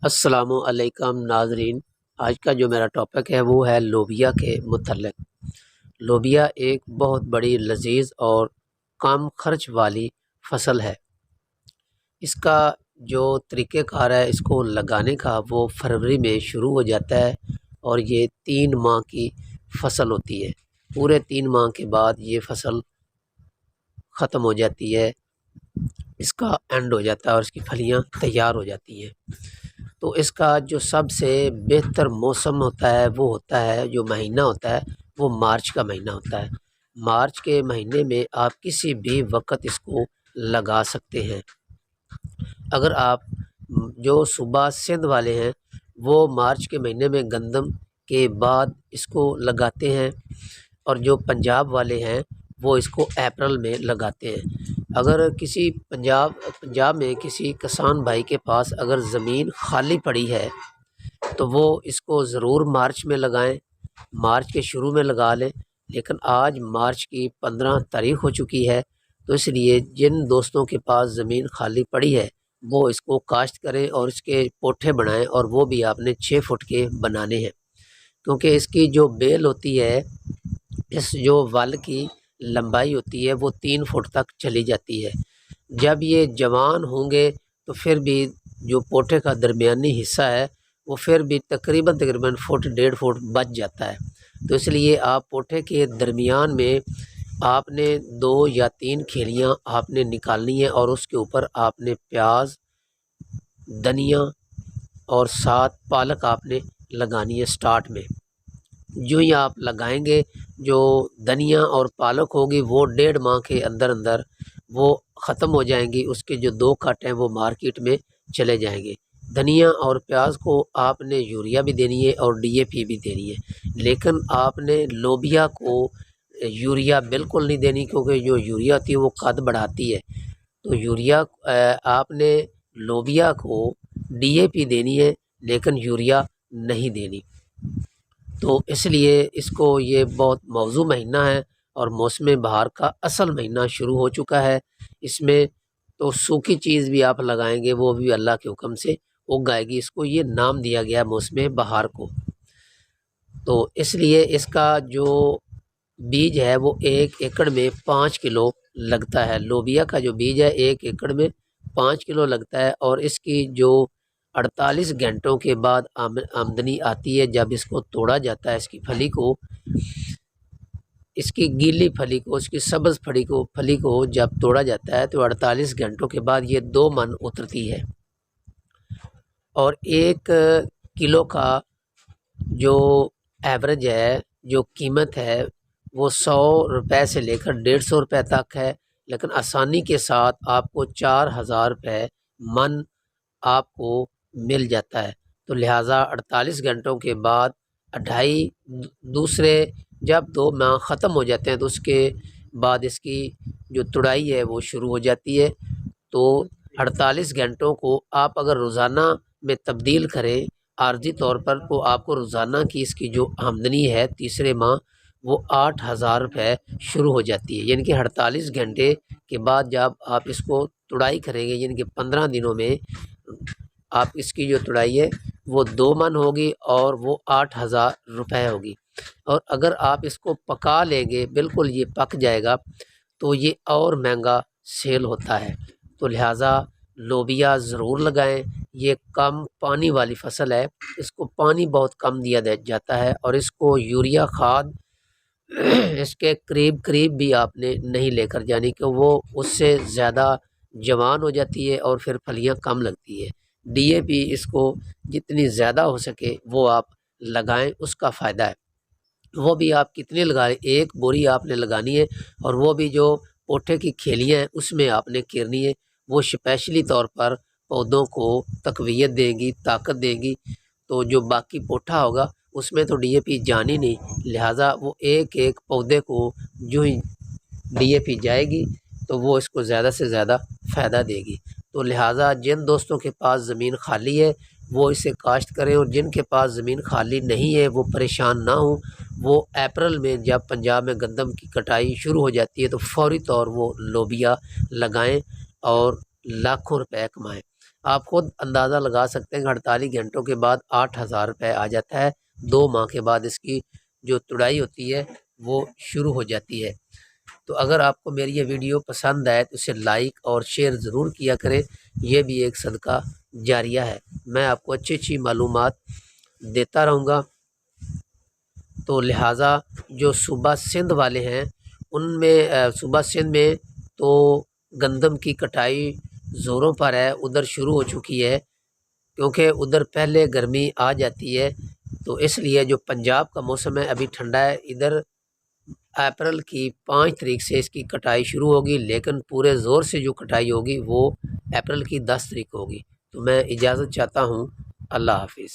السلام علیکم ناظرین، آج کا جو میرا ٹاپک ہے وہ ہے لوبیا کے متعلق۔ لوبیا ایک بہت بڑی لذیذ اور کم خرچ والی فصل ہے۔ اس کا جو طریقہ کار ہے اس کو لگانے کا وہ فروری میں شروع ہو جاتا ہے اور یہ 3 ماہ کی فصل ہوتی ہے۔ پورے 3 ماہ کے بعد یہ فصل ختم ہو جاتی ہے، اس کا اینڈ ہو جاتا ہے اور اس کی پھلیاں تیار ہو جاتی ہیں۔ تو اس کا جو سب سے بہتر موسم ہوتا ہے وہ ہوتا ہے، جو مہینہ ہوتا ہے وہ مارچ کا مہینہ ہوتا ہے۔ مارچ کے مہینے میں آپ کسی بھی وقت اس کو لگا سکتے ہیں۔ اگر آپ جو صوبہ سندھ والے ہیں وہ مارچ کے مہینے میں گندم کے بعد اس کو لگاتے ہیں، اور جو پنجاب والے ہیں وہ اس کو اپریل میں لگاتے ہیں۔ اگر کسی پنجاب میں کسی کسان بھائی کے پاس اگر زمین خالی پڑی ہے تو وہ اس کو ضرور مارچ میں لگائیں، مارچ کے شروع میں لگا لیں۔ لیکن آج مارچ کی 15 تاریخ ہو چکی ہے، تو اس لیے جن دوستوں کے پاس زمین خالی پڑی ہے وہ اس کو کاشت کریں اور اس کے پوٹھے بنائیں، اور وہ بھی آپ نے 6 فٹ کے بنانے ہیں، کیونکہ اس کی جو بیل ہوتی ہے، اس جو ول کی لمبائی ہوتی ہے وہ 3 فٹ تک چلی جاتی ہے۔ جب یہ جوان ہوں گے تو پھر بھی جو پوٹھے کا درمیانی حصہ ہے وہ پھر بھی تقریباً فٹ 1.5 فٹ بچ جاتا ہے۔ تو اس لیے آپ پوٹھے کے درمیان میں آپ نے 2 یا 3 کھیلیاں آپ نے نکالنی ہیں، اور اس کے اوپر آپ نے پیاز، دھنیا اور ساتھ پالک آپ نے لگانی ہے سٹارٹ میں۔ جو ہی آپ لگائیں گے جو دھنیا اور پالک ہوگی وہ 1.5 ماہ کے اندر اندر وہ ختم ہو جائیں گی، اس کے جو 2 کٹ ہیں وہ مارکیٹ میں چلے جائیں گے۔ دھنیا اور پیاز کو آپ نے یوریا بھی دینی ہے اور ڈی اے پی بھی دینی ہے، لیکن آپ نے لوبیا کو یوریا بالکل نہیں دینی، کیونکہ جو یوریا ہوتی ہے وہ قد بڑھاتی ہے۔ تو یوریا آپ نے لوبیا کو ڈی اے پی دینی ہے لیکن یوریا نہیں دینی۔ تو اس لیے اس کو یہ بہت موزوں مہینہ ہے اور موسم بہار کا اصل مہینہ شروع ہو چکا ہے۔ اس میں تو سوکھی چیز بھی آپ لگائیں گے وہ بھی اللہ کے حکم سے اگ آئے گی۔ اس کو یہ نام دیا گیا موسم بہار کو۔ تو اس لیے اس کا جو بیج ہے وہ 1 ایکڑ میں 5 کلو لگتا ہے۔ لوبیا کا جو بیج ہے 1 ایکڑ میں 5 کلو لگتا ہے، اور اس کی جو 48 گھنٹوں کے بعد آمدنی آتی ہے جب اس کو توڑا جاتا ہے، اس کی پھلی کو، اس کی گیلی پھلی کو، اس کی سبز پھلی کو جب توڑا جاتا ہے تو 48 گھنٹوں کے بعد یہ 2 من اترتی ہے، اور 1 کلو کا جو ایوریج ہے، جو قیمت ہے وہ 100 روپے سے لے کر 150 روپے تک ہے، لیکن آسانی کے ساتھ آپ کو 4000 روپے من آپ کو مل جاتا ہے۔ تو لہٰذا 48 گھنٹوں کے بعد دوسرے جب 2 ماہ ختم ہو جاتے ہیں تو اس کے بعد اس کی جو تڑائی ہے وہ شروع ہو جاتی ہے۔ تو 48 گھنٹوں کو آپ اگر روزانہ میں تبدیل کریں عارضی طور پر، تو آپ کو روزانہ کی اس کی جو آمدنی ہے تیسرے ماہ وہ 8000 روپے شروع ہو جاتی ہے، یعنی کہ 48 گھنٹے کے بعد جب آپ اس کو تڑائی کریں گے، یعنی کہ 15 دنوں میں آپ اس کی جو تڑائی ہے وہ 2 من ہوگی اور وہ 8000 روپے ہوگی۔ اور اگر آپ اس کو پکا لیں گے، بالکل یہ پک جائے گا تو یہ اور مہنگا سیل ہوتا ہے۔ تو لہٰذا لوبیا ضرور لگائیں، یہ کم پانی والی فصل ہے، اس کو پانی بہت کم دیا جاتا ہے، اور اس کو یوریا کھاد اس کے قریب بھی آپ نے نہیں لے کر جانی، کہ وہ اس سے زیادہ جوان ہو جاتی ہے اور پھر پھلیاں کم لگتی ہے۔ ڈی اے پی اس کو جتنی زیادہ ہو سکے وہ آپ لگائیں، اس کا فائدہ ہے۔ وہ بھی آپ کتنی لگائیں، 1 بوری آپ نے لگانی ہے، اور وہ بھی جو پوٹھے کی کھیلیاں ہیں اس میں آپ نے کیرنی ہے، وہ اسپیشلی طور پر پودوں کو تقویت دیں گی، طاقت دیں گی۔ تو جو باقی پوٹھا ہوگا اس میں تو ڈی اے پی جانی نہیں، لہٰذا وہ ایک پودے کو جو ہی ڈی اے پی جائے گی تو وہ اس کو زیادہ سے زیادہ فائدہ دے گی۔ تو لہٰذا جن دوستوں کے پاس زمین خالی ہے وہ اسے کاشت کریں، اور جن کے پاس زمین خالی نہیں ہے وہ پریشان نہ ہوں، وہ اپریل میں جب پنجاب میں گندم کی کٹائی شروع ہو جاتی ہے تو فوری طور وہ لوبیا لگائیں اور لاکھوں روپے کمائیں۔ آپ خود اندازہ لگا سکتے ہیں کہ 48 گھنٹوں کے بعد 8,000 روپے آ جاتا ہے۔ 2 ماہ کے بعد اس کی جو تڑائی ہوتی ہے وہ شروع ہو جاتی ہے۔ تو اگر آپ کو میری یہ ویڈیو پسند آئے تو اسے لائک اور شیئر ضرور کیا کریں، یہ بھی ایک صدقہ جاریہ ہے۔ میں آپ کو اچھی اچھی معلومات دیتا رہوں گا، تو لہٰذا جو صوبہ سندھ والے ہیں ان میں صوبہ سندھ میں تو گندم کی کٹائی زوروں پر ہے، ادھر شروع ہو چکی ہے، کیونکہ ادھر پہلے گرمی آ جاتی ہے، تو اس لیے جو پنجاب کا موسم ہے ابھی ٹھنڈا ہے، ادھر اپریل کی 5 تاریخ سے اس کی کٹائی شروع ہوگی، لیکن پورے زور سے جو کٹائی ہوگی وہ اپریل کی 10 تاریخ ہوگی۔ تو میں اجازت چاہتا ہوں، اللہ حافظ۔